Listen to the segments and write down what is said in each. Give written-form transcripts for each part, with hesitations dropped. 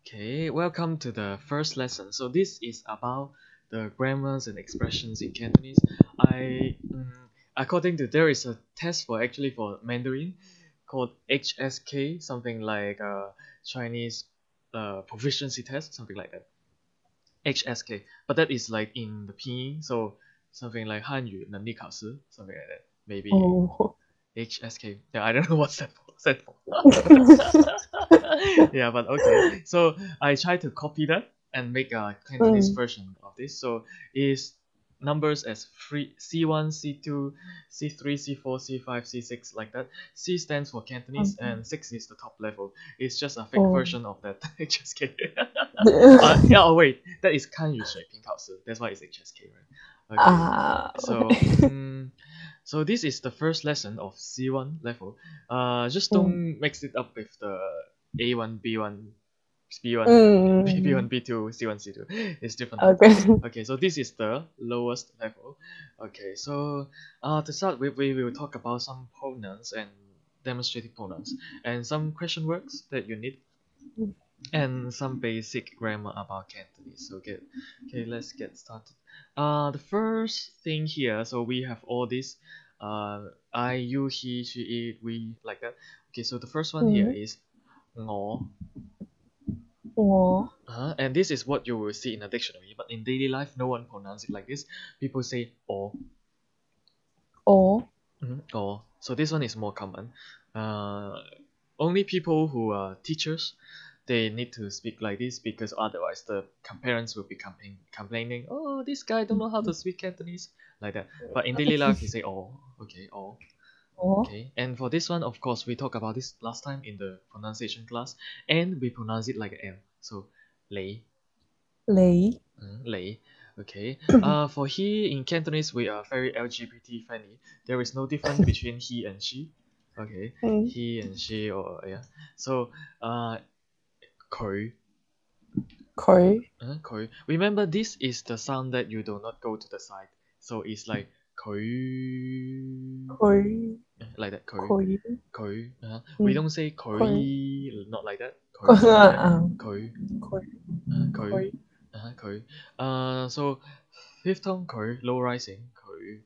Okay, welcome to the first lesson. So this is about the grammars and expressions in Cantonese. According to there is a test for Mandarin called HSK, something like Chinese proficiency test, something like that. HSK, but that is like in the pinyin, so something like 汉语能力考试, something like that. Maybe Oh. HSK. Yeah, I don't know what's that for. Yeah, but okay. So I try to copy that and make a Cantonese version of this. So is numbers as C1, C2, C3, C4, C5, C6 like that. C stands for Cantonese and 6 is the top level. It's just a fake version of that HSK. Yeah, oh wait, that is 汉语水平考试. That's why it's HSK, right? Okay. So so this is the first lesson of C1 level. Just don't mix it up with the A1, B1, B1, B1, B2, C1, C2. It's different. Okay, so this is the lowest level. Okay, so to start with, we will talk about some pronouns and demonstrative pronouns and some question words that you need and some basic grammar about Cantonese. Okay, let's get started. The first thing here, so we have all this I, you, he, she, it, we, like that. Okay, so the first one here is 我. And this is what you will see in a dictionary, but in daily life, no one pronounce it like this. People say 我. Or. Or. So this one is more common. Only people who are teachers, they need to speak like this because otherwise the parents will be complaining, oh, this guy don't know how to speak Cantonese, like that. But in daily life, you say oh, okay, oh. Okay, and for this one, of course, we talked about this last time in the pronunciation class, and we pronounce it like an L. So, lei. Lei. Lei. Okay. For he in Cantonese, we are very LGBT friendly. There is no difference between he and she. Okay, he and she, or yeah. So, 佢. 佢. Remember, this is the sound that you do not go to the side. So it's like 佢. Like that. 佢. We don't say 佢, not like that. 佢. 佢. So fifth tone 佢, low rising 佢.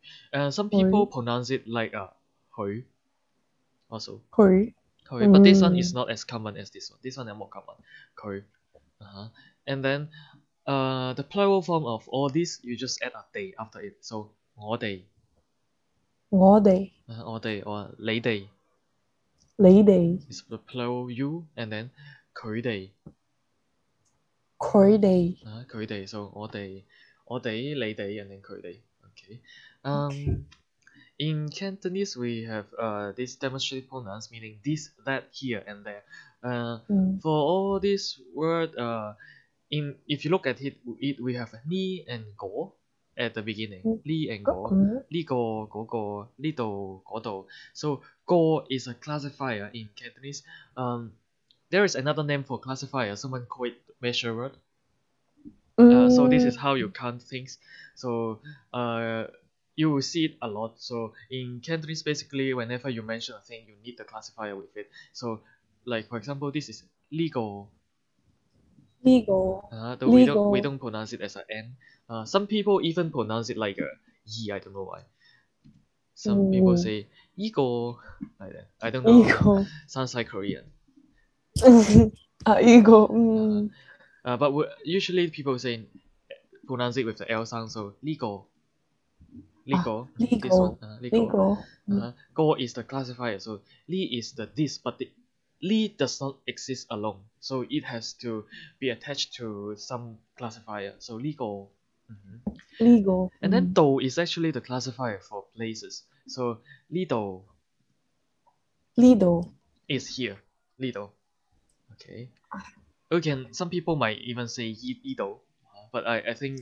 Some people pronounce it like 佢 also. 佢. But this one is not as common as this one. This one is more common. 佢. And then the plural form of all this, you just add a day after it. So 我哋. 我哋 or 你哋. 你哋 is the plural you, and then 佢哋. 佢哋 so 我哋 你哋 and then 佢哋. Okay. In Cantonese, we have these demonstrative pronouns meaning this, that, here, and there. For all this word, if you look at it, we have ni and go at the beginning. Li and go. Li go, go go, li do, go do. So go is a classifier in Cantonese. There is another name for classifier. Someone call it measure word. So this is how you count things. So you will see it a lot. So in Cantonese, basically, whenever you mention a thing, you need the classifier with it. So, like for example, this is legal. Though we don't pronounce it as an N. Some people even pronounce it like a E. I don't know why. Some people say ego, like that. I don't know. Sounds like Korean. ego. But usually people say pronounce it with the L sound. So legal. This one. Legal. Go is the classifier. So li is the this, but the li does not exist alone. So it has to be attached to some classifier. So legal. Legal. And then do is actually the classifier for places. So lido is here. Lido. Okay. Some people might even say lido, but I think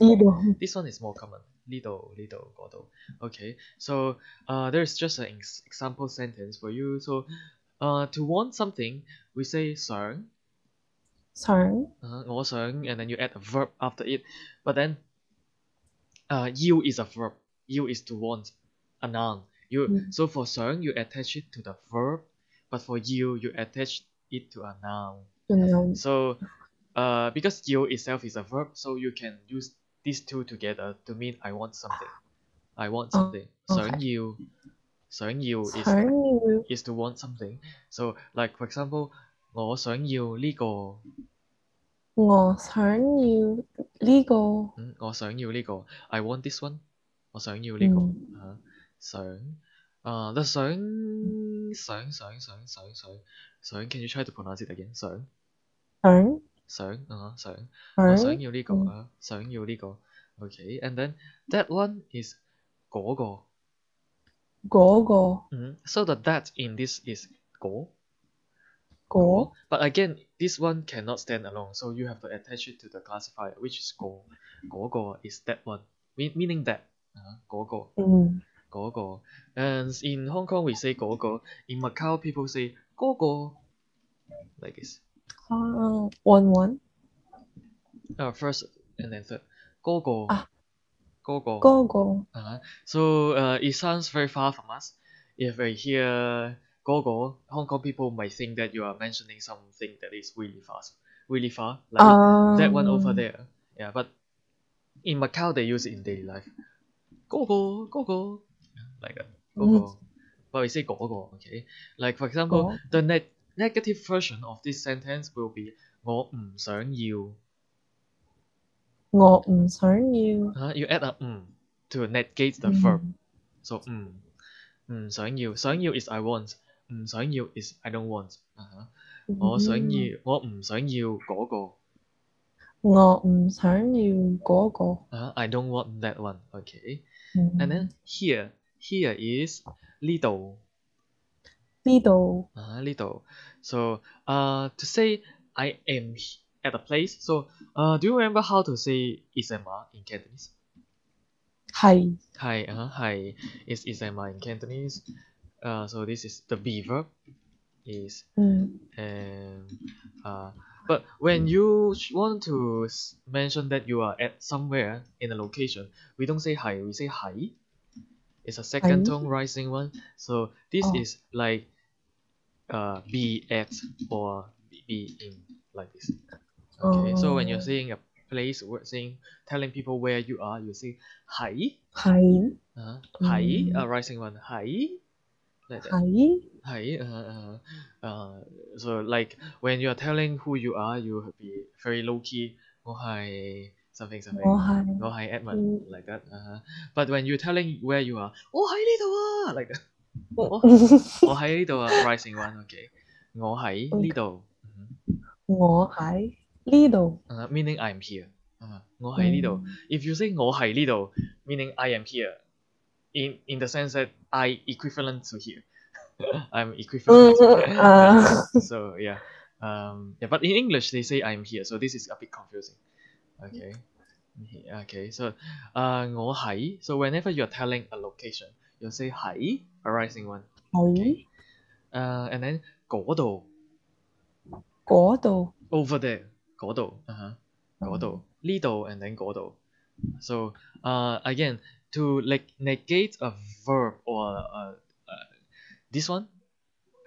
this one is more common. Lido, godo. Okay. So there's just an example sentence for you. So to want something, we say 想. 我想, and then you add a verb after it. But then you is a verb. You is to want, a noun. So for 想, you attach it to the verb, but for you attach it to a noun. So because you itself is a verb, so you can use these two together to mean I want something. I want something. Okay. 想要 想要 is to want something. So like for example, 我想要呢個我想要呢個 I want this one. 我想要呢個想the 想 can you try to pronounce it again? 想我想要呢個想要呢個 okay, and then that one is 嗰個嗰個 so the that in this is 嗰嗰 but again this one cannot stand alone, so you have to attach it to the classifier, which is 嗰個 is that one, meaning that 嗰個 and in Hong Kong we say 嗰個, in Macau people say 嗰個 like this. one First and then third 嗰個嗰個 So it sounds very far from us. If I hear Gogo, Hong Kong people might think that you are mentioning something that is really far, like that one over there. Yeah, but in Macau they use it in daily life. Gogo, like that. Gogo. But we say Gogo, okay? Like for example, the negative version of this sentence will be 我唔想要.我唔想要 You add a to negate the verb. So 想要 is I want. 唔想要 is I don't want. 我唔想要嗰個。我唔想要嗰個 I don't want that one. Okay. And then here is 呢度。呢度呢度。So to say I am at a place. So do you remember how to say isama in Cantonese? 係係 is isama in Cantonese. So this is the be verb is and but when you want to mention that you are at somewhere in a location, we don't say hai, we say hai. It's a second tone rising one. So this is like be at or be in, like this. Okay, so when you're saying a place, telling people where you are, you say hai.係Hai, a rising one. Hai. Like that.係 So like when you are telling who you are, you will be very low key. 我係 something something. 我係 Edmund, like that. But when you're telling where you are, 我喺呢度啊 like that. 我喺呢度啊 rising one, okay. 我喺呢度。我喺呢度 meaning I'm here. 我喺呢度。If you say 我喺呢度 meaning I am here. In the sense that I equivalent to here. I'm equivalent. So yeah. But in English they say I'm here, so this is a bit confusing. Okay. So 我喺. So whenever you're telling a location, you'll say 喺, a rising one. Okay. And then 嗰度. Over there. 嗰度. 嗰度. 呢度 and then 嗰度. So again, to negate a verb or this one,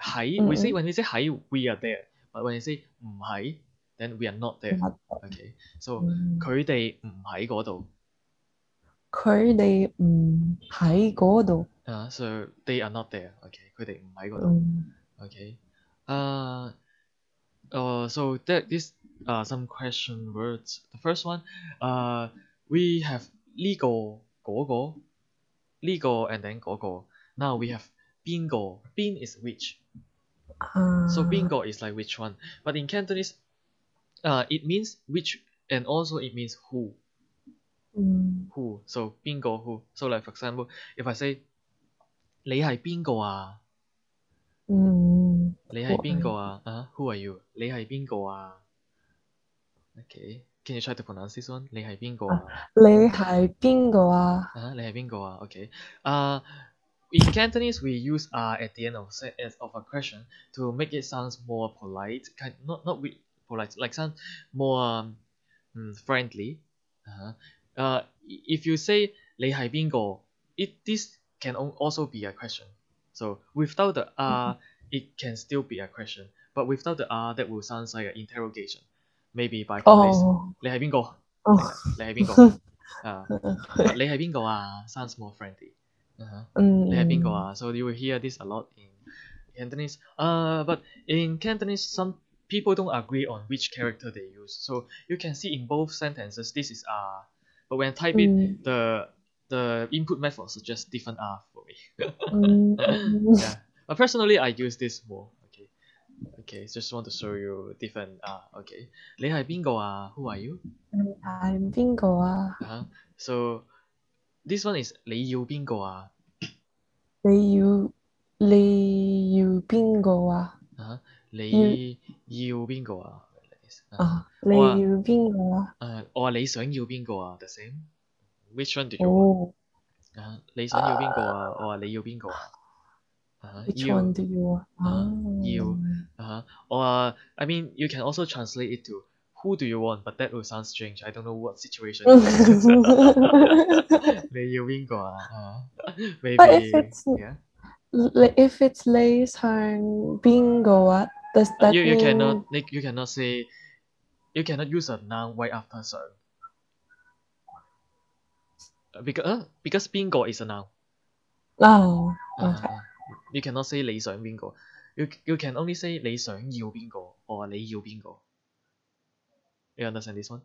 喺 we say when we say 喺 we are there, but when we say 唔喺 then we are not there. Okay, so 佢哋唔喺嗰度。佢哋唔喺嗰度 So they are not there. Okay, 佢哋唔喺嗰度。Okay. So these are some question words. The first one, we have 呢個嗰個呢個 and then 嗰個. Now we have 邊個 邊 is which. So 邊個 is like which one. But in Cantonese, it means which and also it means who. Who. So 邊個 who. So like for example, if I say 你係邊個啊？你係邊個啊？Who are you? 你係邊個啊？ Okay. Can you try to pronounce this one? 你係邊個啊？你係邊個啊？你係邊個啊？ Okay. In Cantonese, we use at the end of a question to make it sound more polite, not polite, like sound more friendly. If you say 你係邊個, this can also be a question. So without the it can still be a question, but without the that will sound like an interrogation. maybe by place. 哦你係邊個？哦你係邊個？But 你係邊個啊 sounds more friendly. Uh-huh. 你係邊個啊 So you will hear this a lot in Cantonese. But in Cantonese, some people don't agree on which character they use. So you can see in both sentences, this is but when I type it, the input method suggests different for me. Yeah. But personally, I use this more. Okay. Okay. Just want to show you different. Okay. 你係邊個啊 Who are you? 係邊個啊？ So this one is 你要邊個啊？你要邊個啊？你要邊個啊？你我話要邊個啊？我話你想要邊個啊？The same. Which one do you want? 哦你想要邊個啊？我話你要邊個啊，which 要 one do you want？要我話 I mean you can also translate it to who do you want, but that will sound strange. I don't know what situation it is. 你要邊個啊？Maybe But if it's yeah. if it's 你想邊個啊？Does that You mean cannot say you cannot use a noun right after 想 because 邊個 is a noun. oh okay You cannot say 你想邊個 you can only say 你想要邊個 or 你要邊個 You understand this one?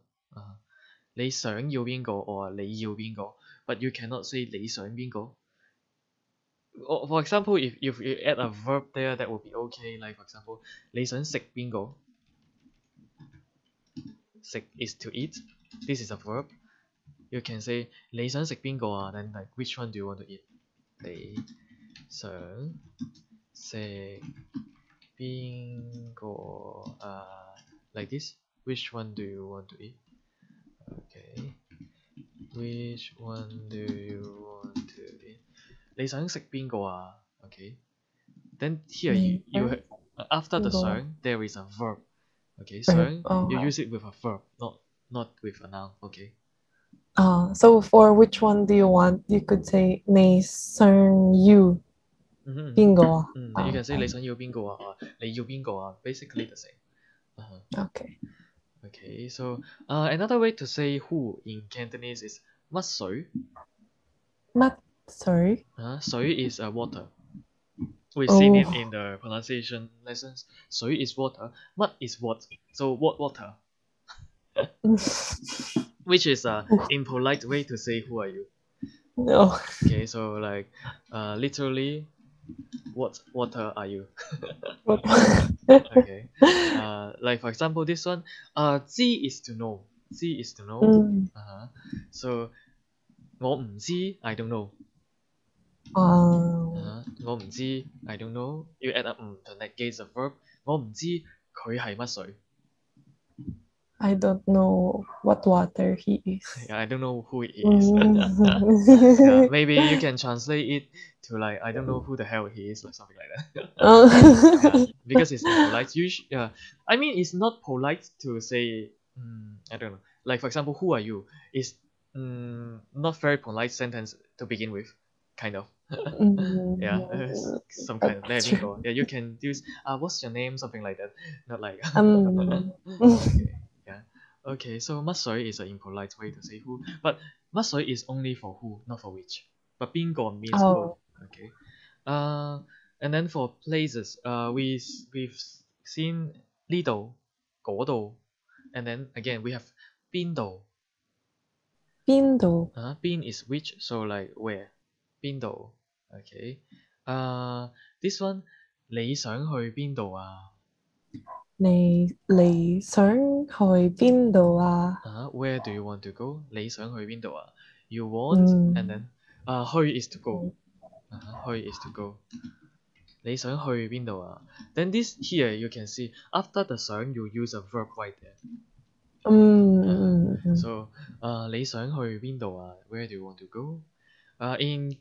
你想要邊個 or 你要邊個 But you cannot say 你想邊個 For example, if you add a verb there, that would be okay. Like for example, 你想食邊個食 is to eat. This is a verb. You can say 你想食邊個啊 Then like which one do you want to eat? 你想食邊個Like this. Which one do you want to eat? Okay. Which one do you want to eat? 你想食邊個啊 Okay. Then here you after the 想 there is a verb. Okay. 想 you use it with a verb, not with a noun. Okay. So for which one do you want? You could say 你想要邊個啊？ You can say 你想要邊個啊你要邊個啊 Basically the same. Okay. Okay. So another way to say who in Cantonese is 乜水乜水？水 is water. We've seen it in the pronunciation lessons. 水 is water. 乜 is what. So what water? Which is a impolite way to say who are you. No. Okay, so like literally, what water are you? Okay. Like for example, this one, 知 is to know. 知 is to know. So 我唔知 I don't know. 我唔知 I don't know. You add up to negate the verb. 我唔知佢係乜水。I don't know what water he is. Yeah, I don't know who it is. Yeah, maybe you can translate it to like I don't know who the hell he is, like something like that. Yeah, because it's impolite. Yeah, I mean it's not polite to say. I don't know. Like for example, who are you? Is not very polite sentence to begin with, kind of. Yeah, some kind of. Yeah, you can use what's your name, something like that. Not like. Okay. Yeah. Okay, so 乜水 is an impolite way to say who, but 乜水 is only for who, not for which. But 邊個 means both. Okay. And then for places, we've seen 呢度、嗰度, and then again we have 邊度. 邊度？邊 is which, so like where. 邊度. Okay. This one 你想去邊度啊？你想去邊度啊？ Where do you want to go? 你想去邊度啊 You want, and then 去 is to go. 去 is to go. 你想去邊度啊 Then this here you can see after the 想 you use a verb right there. So 你想去邊度啊 Where do you want to go? In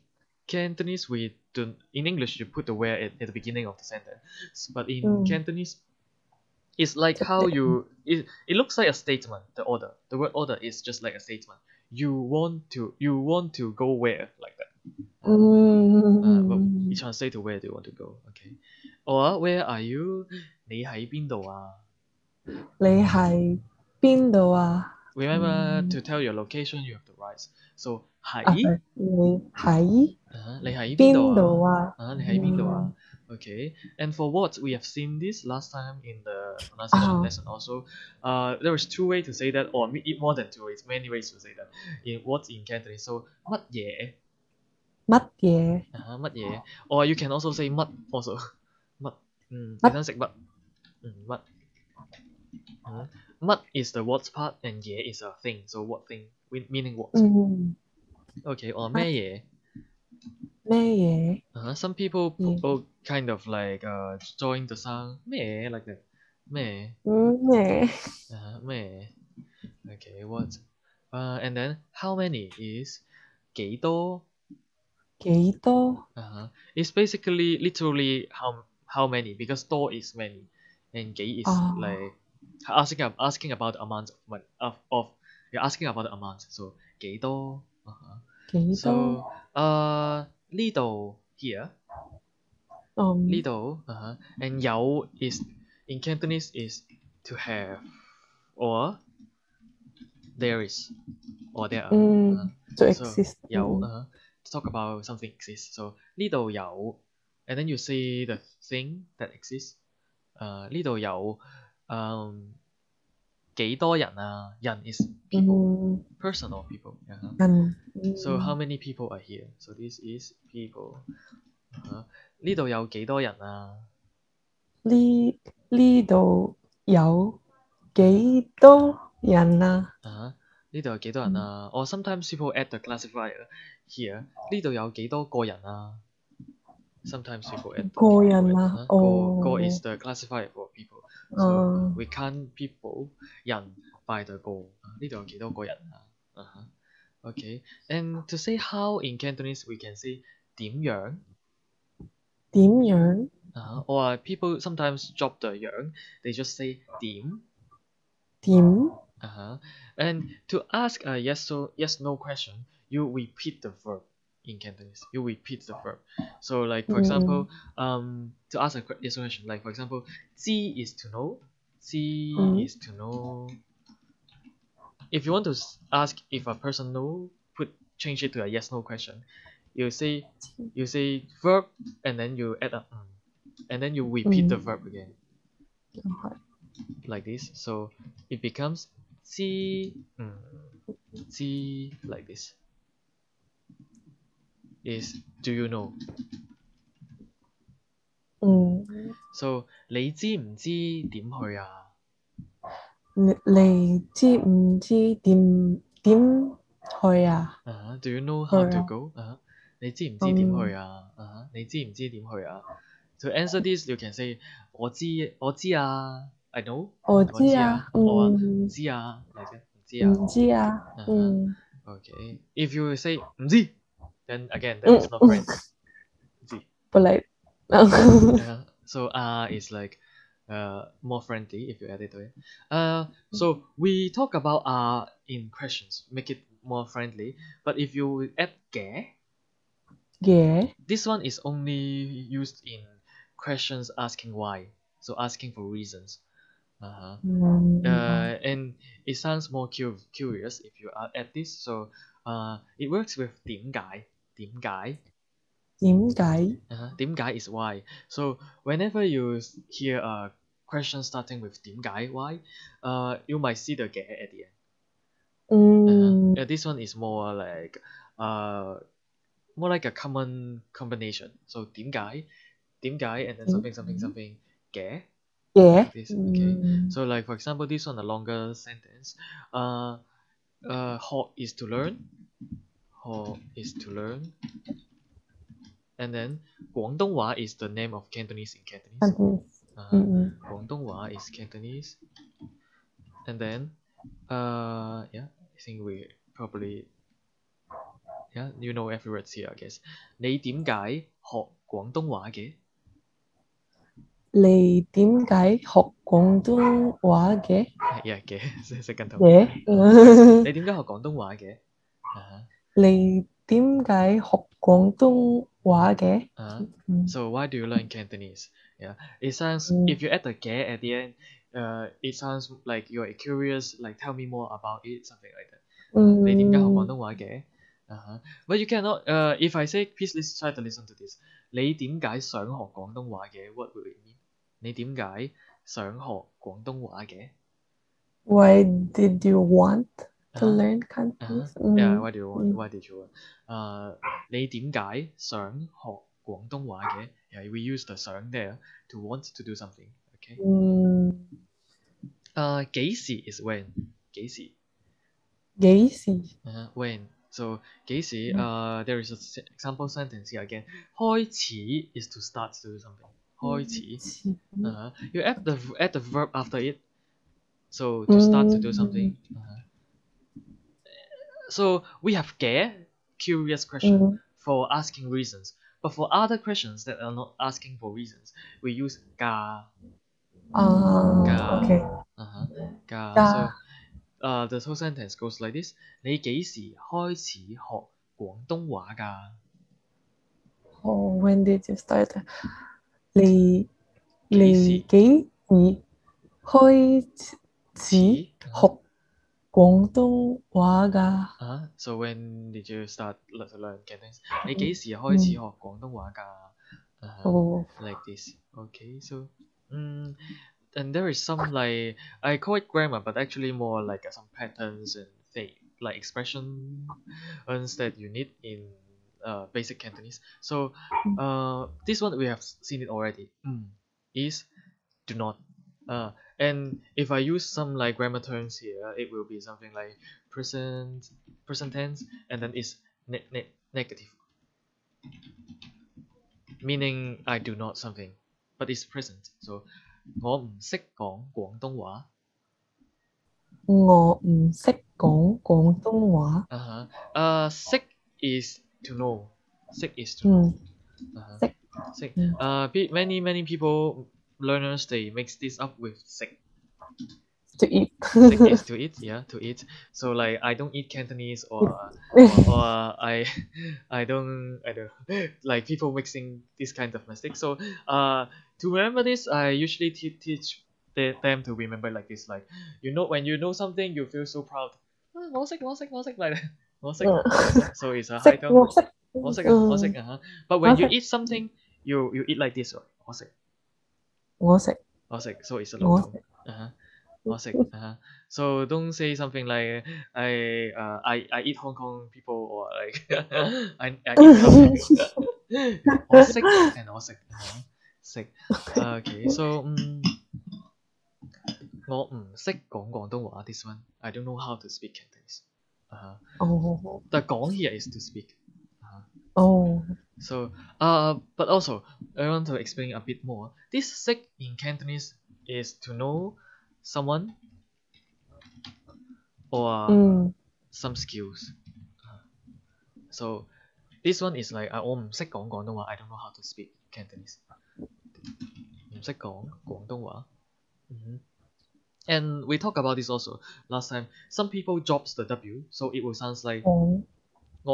Cantonese in English you put the where at the beginning of the sentence, but in Cantonese it's like how it looks like a statement. The word order is just like a statement. You want to go where, like that. But you translate to where do you want to go. Okay. Or where are you? 你喺邊度啊？你係邊度啊？ Remember to tell your location, you have to write. So 啊，喺你喺你喺邊度邊度啊？啊？你喺邊度啊？ Okay. And for what, we have seen this last time in the pronunciation 啊， lesson also. There is two ways to say that, or more than two ways, many ways to say that. In what's in Cantonese. So 乜嘢乜嘢？乜嘢 or you can also say 乜 also. 乜你乜想食乜乜乜 is the what part and 嘢 is a thing. So what thing meaning what. Okay. Or 咩嘢咩嘢？ Some people嘢？ kind of like join the sound 咩 like that 咩咩？ 咩 okay what and then how many is 幾多幾多？ it's basically literally how many because 多 is many and 幾 is like asking about the amount of you're asking about the amount so 幾多幾 so 多？呢度 here 嗯呢度and 有 is in Cantonese is to have or there is or there are to so exist。有to talk about something exists so 呢度有 and then you say the thing that exists 呢度有幾多人人 is people person or people so how many people are here so this is people 呢度有幾多人呢度有幾多人啊？呢度有幾多人or sometimes people add the classifier here 呢度有幾多個人sometimes people add the 個人啊？個 is the classifier for people so we count people 人 by the 個呢度有幾多個人okay and to say how in Cantonese we can say 點樣點樣？ or people sometimes drop the 樣 they just say 點點？ and to ask a yes no question you repeat the verb in Cantonese you repeat the verb so like for example to ask a yes no question like for example 知 is to know 知 is to know if you want to ask if a person know change it to a yes no question you say verb and then you add a and then you repeat the verb again like this so it becomes 知知 like this is do you know so 你知唔知點去你知唔知點去啊？ do you know how to go 你知唔知點去你知唔知點去to answer this you can say 我知I know 我知知啊，or 唔知like that 唔知啊，okay if you say 唔知 then again that is not friend 唔知不嚟。so is like more friendly if you add it to it so we talk about in questions make it more friendly but if you add 嘅 this one is only used in questions asking why so asking for reasons and it sounds more curious if you add this so it works with 點解點解？點解 is why so whenever you hear a question starting with 點解 why you might see the 嘅 at the end this one is more like a common combination so 點解 and then something 嘅like this okay so like for example this one a longer sentence學 is to learn and then 廣東話 is the name of Cantonese in Cantonese 廣東話 is Cantonese and then yeah I think we probably yeah you know every word here I guess 你點解學廣東話嘅你點解學廣東話嘅？ yeah 嘅second time 你點解學廣東話嘅你點解學廣東話嘅？ so why do you learn Cantonese yeah it sounds if you add the 嘅 at the end it sounds like you're curious, like tell me more about it, something like that. 你點解學廣東話嘅? But you cannot, if I say, please try to listen to this. 你點解想學廣東話嘅? What would it mean? 你點解想學廣東話嘅? Why did you want to learn Cantonese? Yeah, why did you want? Why did you want? 你點解想學廣東話嘅? Yeah, we use the 想 there to want to do something. Okay. 幾時 is when. 幾時? 幾時? When. So 幾時? There is an example sentence here again. 開始 is to start to do something. 開始. You add the verb after it. So to start to do something. So we have 嘅, curious question, for asking reasons. But for other questions that are not asking for reasons, we use 㗎. Okay. 㗎. So the whole sentence goes like this. 你幾時開始學廣東話㗎? Oh, when did you start? 你幾時開始學廣東話㗎? So when did you start to learn Cantonese? 你幾時開始學廣東話㗎? Like this. Okay, so and there is some, like, I call it grammar, but actually more like some patterns and like expressions that you need in basic Cantonese. So this one we have seen it already. Is do not. And if I use some like grammar terms here, it will be something like present tense, and then is negative, meaning I do not something, but it's present. So 我唔識講廣東話. 我唔識講廣東話. Sick is to know. Sick is to know. Sick. Many people, learners, they mix this up with sick. To eat. Sick is to eat, yeah, to eat. So like I don't eat Cantonese, or I don't like people mixing this kind of mistakes. So to remember this, I usually teach them to remember like this. Like, when you know something, you feel so proud. 我識 like that. 我識. So it's a high tone. 我識. But when you eat something, you eat like this. 我識. 我識. So it's a low tone. 我識. So don't say something like I eat Hong Kong people, or like I eat something. 我識 and 我識. 識. Okay, so 我唔識講廣東話. This one I don't know how to speak Cantonese. The 講 here is to speak. So but also I want to explain a bit more. This 識 in Cantonese is to know someone or some skills. So this one is like 我唔識講廣東話. I don't know how to speak Cantonese. 唔識講廣東話. And we talked about this also last time. Some people drops the W, so it will sound like 我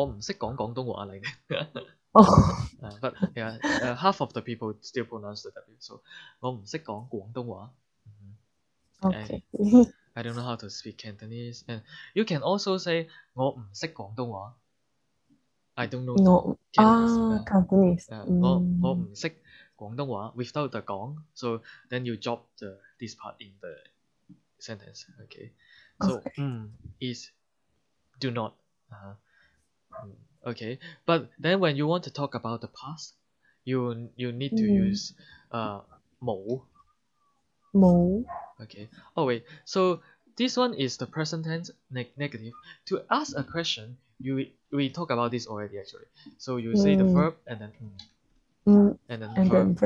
唔識講廣東話 like that. But yeah, half of the people still pronounce the W. So 我唔識講廣東話. Okay. I don't know how to speak Cantonese. And you can also say 我唔識廣東話. I don't know Cantonese. 我唔識廣東話 without the 講. So then you drop this part in the sentence. Okay. So is do not. Okay. But then when you want to talk about the past, you need to use 冇. Okay. Oh wait. So this one is the present tense negative. To ask a question, we talk about this already actually. So you say the verb and then verb.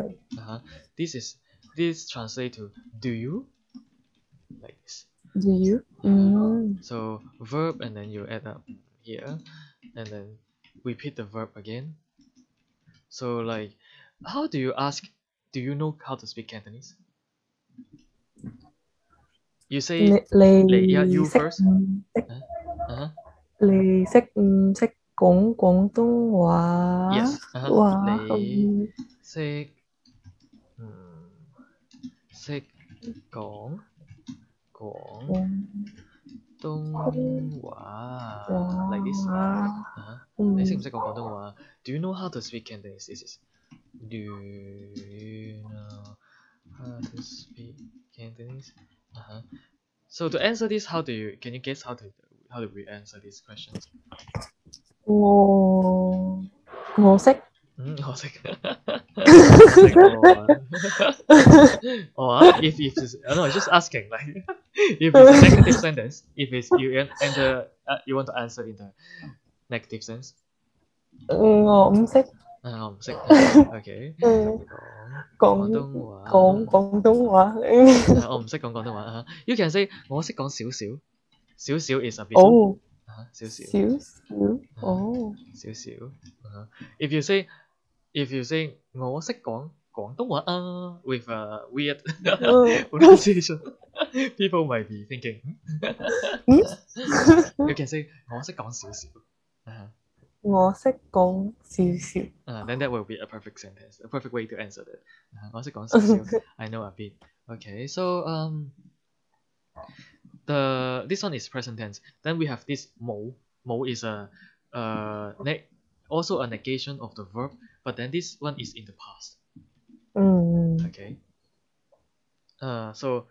This translate to do you, like this. Do you? So verb, and then you add up here, and then repeat the verb again. So like, how do you ask? Do you know how to speak Cantonese? You say you first. 你識講廣東話? Yes. 你識講廣東話 like this.你識唔識講廣東話 Do you know how to speak Cantonese? This is Do you know how to speak Cantonese? So to answer this, can you guess how do we answer these questions? 我識我識我識if it's no, it's just asking like if it's a negative sentence, if it's you want to answer in the negative sense. 我唔識我唔識 OK 講廣東話我唔識講廣東話 You can say 我識講少少少少 is a bit 少少少少 If you say我識講廣東話with a weird pronunciation, people might be thinking You can say 我識講少少我識講少少 Then that will be a perfect sentence, a perfect way to answer that 我識講少少 I know a bit Okay, so this one is present tense. Then we have this mo. Mo is also a negation of the verb, but then this one is in the past. Okay. So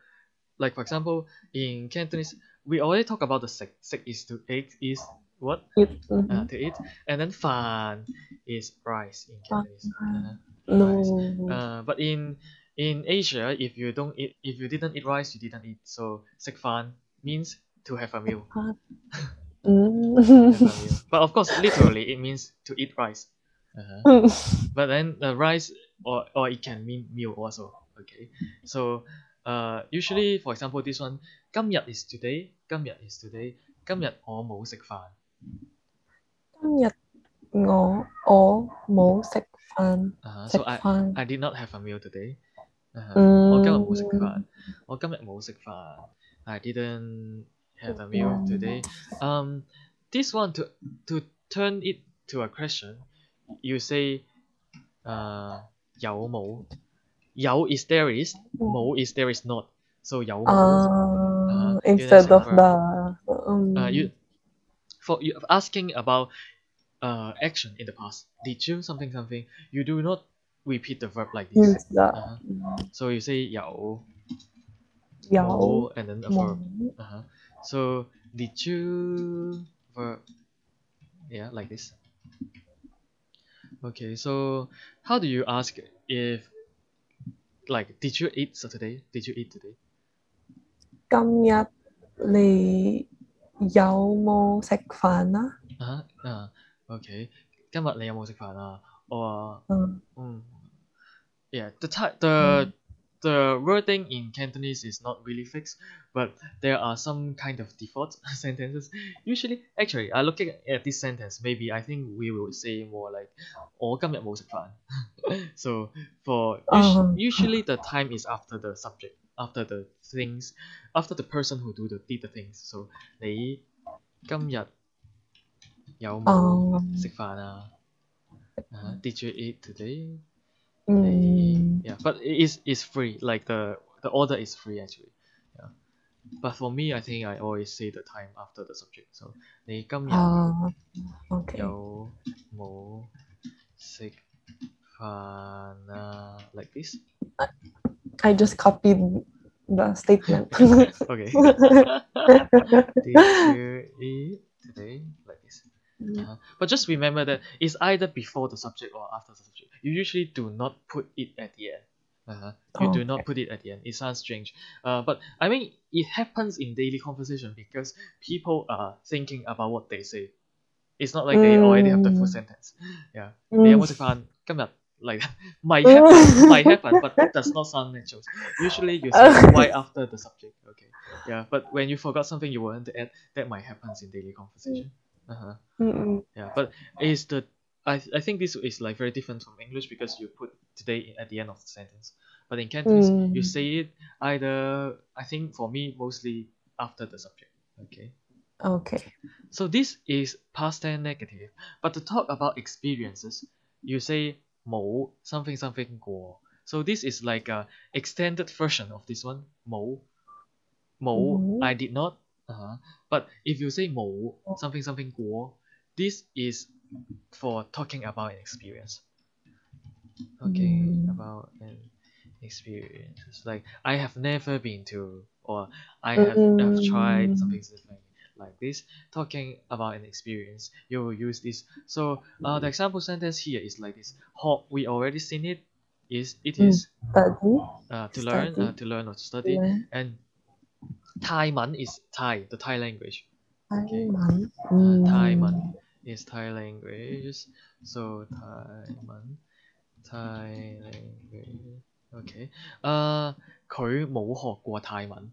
like for example, in Cantonese, we already talk about the sek. Sek is to eat is what? To eat. And then fan is rice in Cantonese. Rice. But in Asia, if you didn't eat rice, you didn't eat. So sek fan means to have a meal. But of course, literally, it means to eat rice. But then the rice, or it can mean meal also. Okay. So usually, for example, this one, 今日 is today. 今日 is today. 今日我冇食飯。今日我冇食飯。So I did not have a meal today. 我今日冇食飯。我今日冇食飯。I didn't have a meal today. This one to turn it to a question, you say 有冇？有 is there is, 冇 is there is not. So 有冇 instead of the you asking about action in the past. Did you something something? You do not repeat the verb like this. So you say 有 冇 and then a verb. So did you verb? Yeah, like this. Okay, so how do you ask if like did you eat Saturday? Did you eat today? 今日你有冇食飯啊？Okay. 今日你有冇食飯啊？我Yeah, the wording in Cantonese is not really fixed, but there are some kind of default sentences. Usually, actually, looking at this sentence, maybe I think we will say more like 我今日冇食飯 So for usually the time is after the subject, after the things, after the person who did the things. So 你今日有冇食飯啊？Did you eat today? Yeah, but it is free. Like the order is free actually. Yeah. But for me, I think I always say the time after the subject. So 你今日有冇食飯啊 like this. I just copied the statement. Okay. Did you eat today like this? But just remember that it's either before the subject or after the subject. You usually do not put it at the end. You do not put it at the end. It sounds strange. But I mean, it happens in daily conversation because people are thinking about what they say. It's not like they already have the full sentence. Yeah. 你有冇食飯？今日 like might happen, but it does not sound natural. Usually you say right after the subject. Okay. Yeah. But when you forgot something you want to add, that might happen in daily conversation. Yeah, but I think this is like very different from English because you put today at the end of the sentence. But in Cantonese, you say it either, I think for me, mostly after the subject. Okay. So this is past tense negative. But to talk about experiences, you say 冇 something something 過 So this is like a extended version of this one. 冇 I did not. But if you say 冇 something something 过, this is for talking about an experience. Talking about an experience. It's like I have never been to, or I have tried something like this. Talking about an experience, you will use this. So the example sentence here is like this. We already seen it. It is to learn or to study. And Thai man is Thai, the Thai language. Okay. Thai man is Thai language. So Thai language. Okay. 佢冇學過泰文。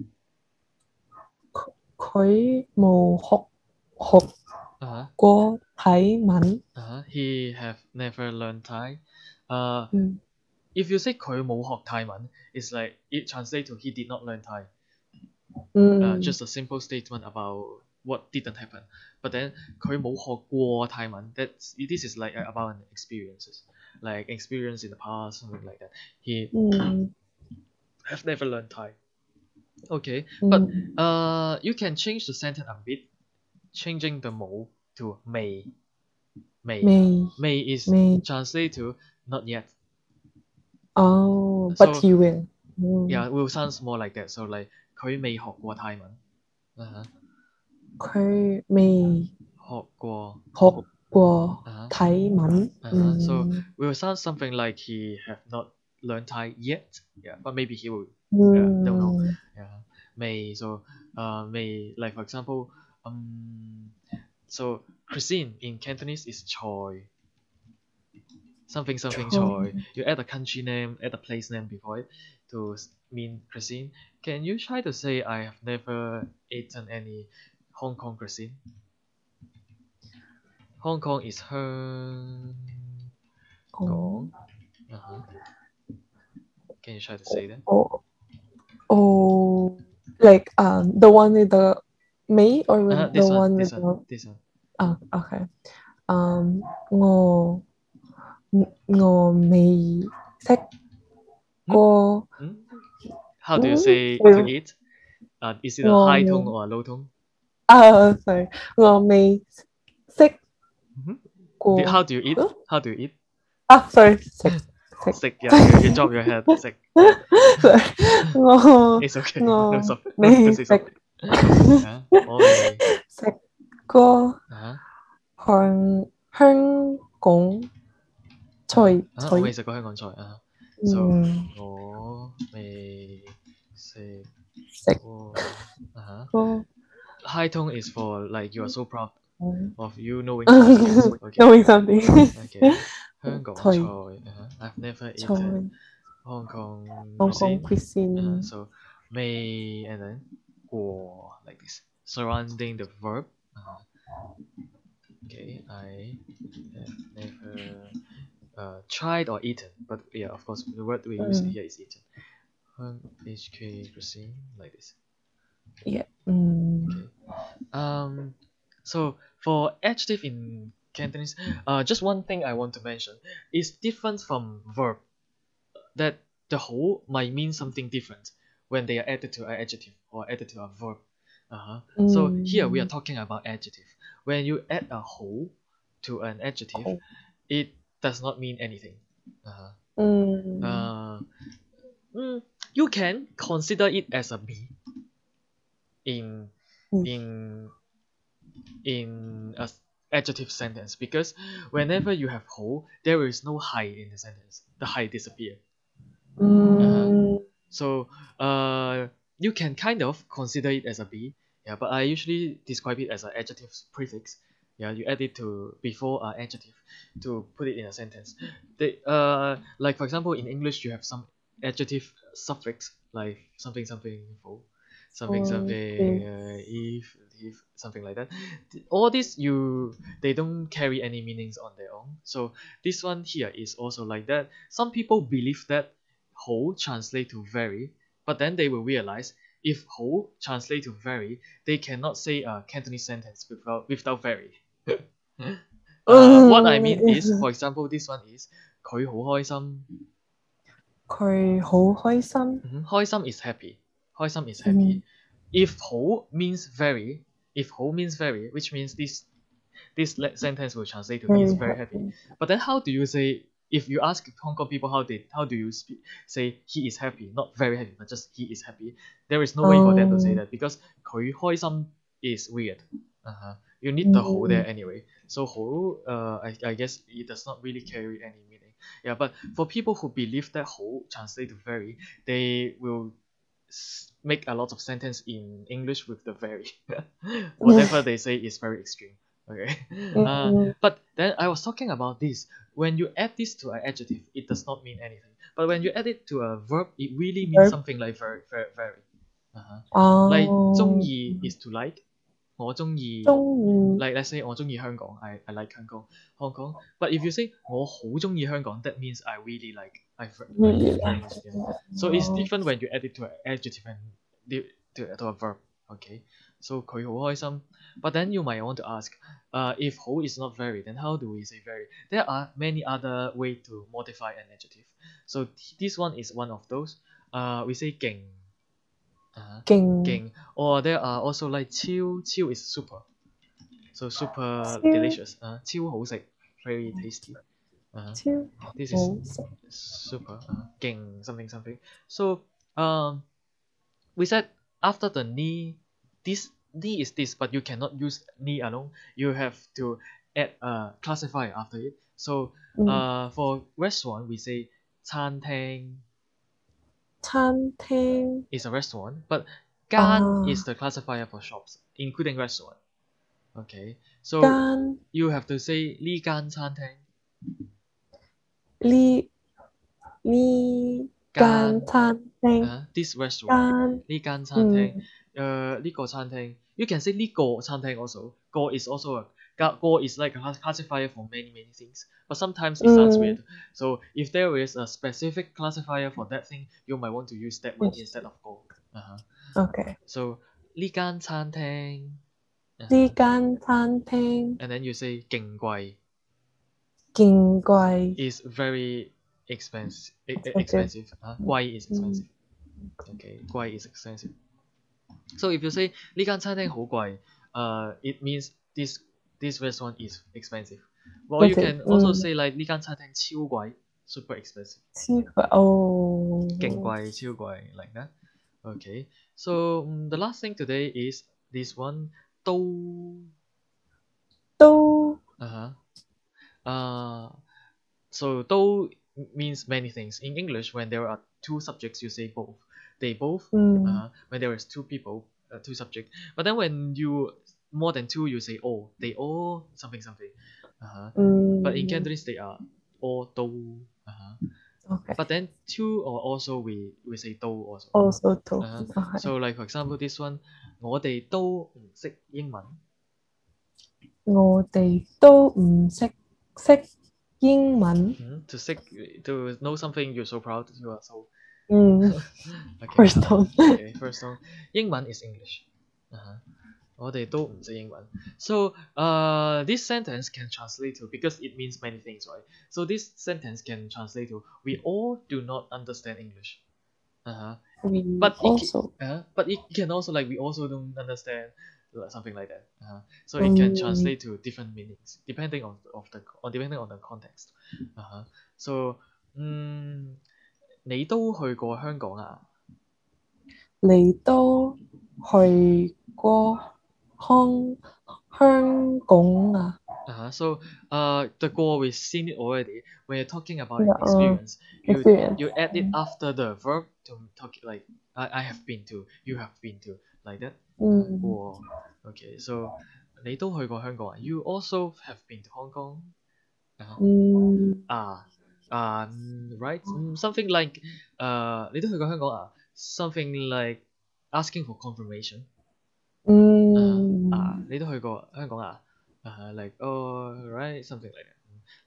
佢冇學過泰文。He have never learned Thai. If you say 佢冇學泰文, it's like it translates to he did not learn Thai. Just a simple statement about what didn't happen. But then 佢冇學過泰文. This is like about experiences, like experience in the past, something like that. He have never learned Thai. Okay, but you can change the sentence a bit, changing the 冇 to may. May is translate to not yet. Oh, but he will. Yeah, it will sound more like that. So like 佢未學過泰文。佢未學過泰文。So it will sound something like he have not learned Thai yet. Yeah, but maybe he will. Don't know. Yeah, may. So may, like for example, so cuisine in Cantonese is choi. Something choi. You add a country name, add a place name before it to mean cuisine. Can you try to say I have never eaten any Hong Kong cuisine? Hong Kong is Hong Kong. Can you try to say that? Oh, like the one with the May or with the one with the this one. Okay. 我未食過。How do you say to eat? Is it a high tone or a low tone? Sorry. 我未食過。How do you eat? How do you eat? Sorry. Sick. Yeah, you drop your head. Sick. It's okay. No, sorry. 未食過香港菜。我未食過香港菜啊。So 我未食過。High tone is for like you are so proud of you knowing something. Okay. Knowing something. Okay. 香港菜。I've never eaten Hong Kong cuisine. So may and then 過 like this, surrounding the verb. Okay, I have never tried or eaten, but yeah, of course, the word we use here is eaten. HK cuisine like this. Yeah. Okay. So for adjective in Cantonese, just one thing I want to mention is different from verb. That the whole might mean something different when they are added to an adjective or added to a verb. So here we are talking about adjective. When you add a whole to an adjective, it does not mean anything. You can consider it as a be in a adjective sentence, because whenever you have whole, there is no hai in the sentence. The hai disappear. So you can kind of consider it as a be. Yeah, but I usually describe it as an adjective prefix. Yeah, you add it to before an adjective to put it in a sentence. Like for example, in English you have some adjective suffix like something for, something if something like that. All this they don't carry any meanings on their own. So this one here is also like that. Some people believe that whole translate to very, but then they will realize if whole translate to very, they cannot say a Cantonese sentence without very. What I mean is, for example, this one is 佢好開心佢好開心。開心 is happy. 開心 is happy. If 好 means very, which means this sentence will translate to he is very happy. But then how do you say, if you ask Hong Kong people how do you say he is happy, not very happy, but just he is happy, there is no way for them to say that because 佢開心 is weird. You need the 好 there anyway. So 好 I guess it does not really carry any meaning. Yeah, but for people who believe that 好 translate to very, they will make a lot of sentence in English with the very. Whatever they say is very extreme. Okay. But then I was talking about this. When you add this to an adjective, it does not mean anything. But when you add it to a verb, it really means something like very, very, very. Like 中意 is to like. 我中意 like let's say 我中意香港 I like Hong Kong. But if you say 我好中意香港 that means I really like it very much. Yeah. So it's different when you add it to an adjective and to a verb. Okay. So 佢好開心. But then you might want to ask, if 好 is not very, then how do we say very? There are many other way to modify an adjective. So this one is one of those. We say 勁. 勁 or there are also like 超 is super, so super delicious. 超好食 very tasty. This is super. 勁 something. So we said after the ni, this ni is this, but you cannot use ni alone. You have to add a classifier after it. So for restaurant we say 餐廳is a restaurant, but 間 is the classifier for shops, including restaurant. Okay, so 間 you have to say 呢間餐廳。呢間餐廳。This restaurant. 呢間餐廳。呢個餐廳。You can say 呢個餐廳 also. 個 is also a 個 is like a classifier for many things, but sometimes it sounds weird. So if there is a specific classifier for that thing, you might want to use that one instead of 個。Okay. So 呢間餐廳。呢間餐廳。And then you say 勁貴。勁貴 is very expensive. 貴 is expensive. Okay, 貴 is expensive. So if you say 呢間餐廳好貴, it means this restaurant is expensive. Well, you can also say like 呢間餐廳超貴, super expensive. 超貴 勁貴超貴 like that. Okay, so the last thing today is this one, 都 so 都 means many things. In English, when there are two subjects, you say both. They both. When there is two people, two subjects. But then when you more than two, you say all. They all something. But in Cantonese, they are all 都. Okay. But then two or also we say 都 also. Also 都. Okay. So like for example, this one, 我哋都唔識英文。我哋都唔識英文。To know something you're so proud, you are so. Okay. First tone. Okay, first tone. 英文 is English. 我哋都唔識英文。So this sentence can translate to, because it means many things, right? So this sentence can translate to, we all do not understand English. But it can also like we also don't understand, something like that. So it can translate to different meanings depending on the context. So 你都去過香港啊？你都去過香港啊？So the goal, we've seen it already. When you're talking about an experience, you add it after the verb to talk like I have been to, you have been to, like that. Okay, so 你都去過香港啊？ You also have been to Hong Kong. Right? Something like 你都去過香港啊？ Something like asking for confirmation. 你都去過香港啊？ Like right, something like that.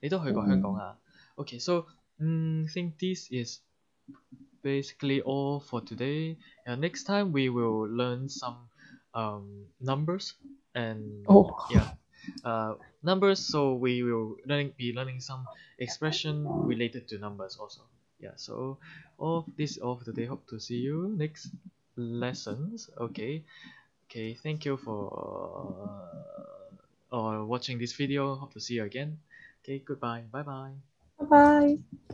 你都去過香港啊？ Okay, so think this is basically all for today. Next time we will learn some numbers and numbers. So we will be learning some expression related to numbers also. Yeah, so all for today. Hope to see you next lessons. Okay. Okay, thank you for watching this video. Hope to see you again. Okay, goodbye. Bye bye. Bye bye.